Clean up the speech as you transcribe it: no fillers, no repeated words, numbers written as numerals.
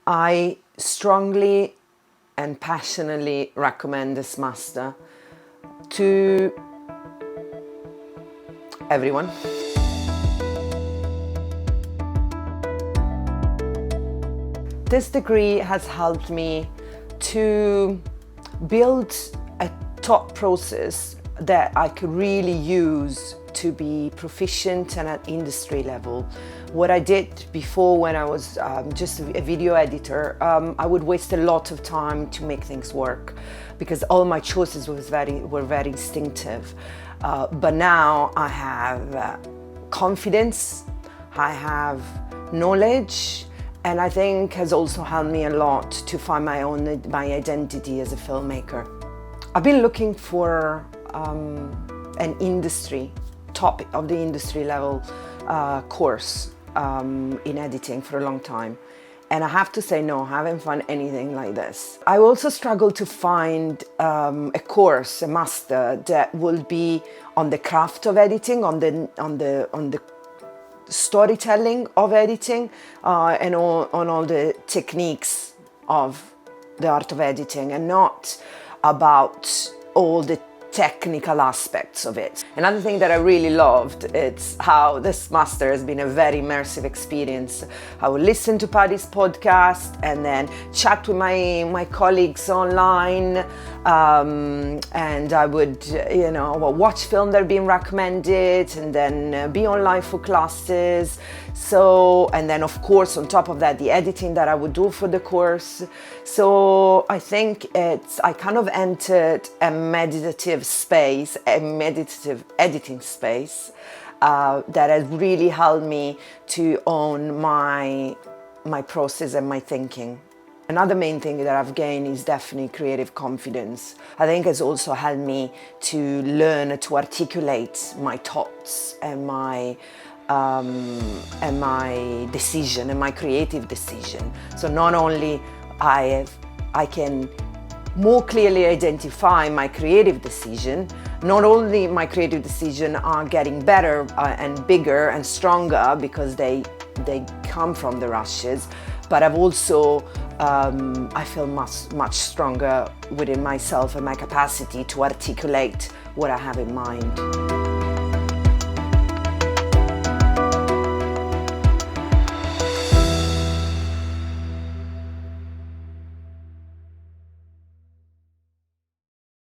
I strongly and passionately recommend this master to everyone. This degree has helped me to build a thought process that I could really use to be proficient and at industry level. What I did before, when I was just a video editor, I would waste a lot of time to make things work because all my choices were very instinctive. But now I have confidence, I have knowledge, and I think has also helped me a lot to find my identity as a filmmaker. I've been looking for an industry, top of the industry level course in editing for a long time. And I have to say, no, I haven't found anything like this. I also struggled to find a course, a master that will be on the craft of editing, on the storytelling of editing, and on all the techniques of the art of editing, and not about all the technical aspects of it. Another thing that I really loved is how this master has been a very immersive experience. I would listen to Paddy's podcast and then chat with my colleagues online, and I would watch film that are being recommended, and then be online for classes. And then of course on top of that, the editing that I would do for the course. So I think I kind of entered a meditative space, a meditative editing space that has really helped me to own my process and my thinking. Another main thing that I've gained is definitely creative confidence. I think it's also helped me to learn to articulate my thoughts and my decision and my creative decision. So not only I can more clearly identify my creative decision, not only my creative decision are getting better and bigger and stronger because they come from the rushes, but I've also I feel much stronger within myself and my capacity to articulate what I have in mind.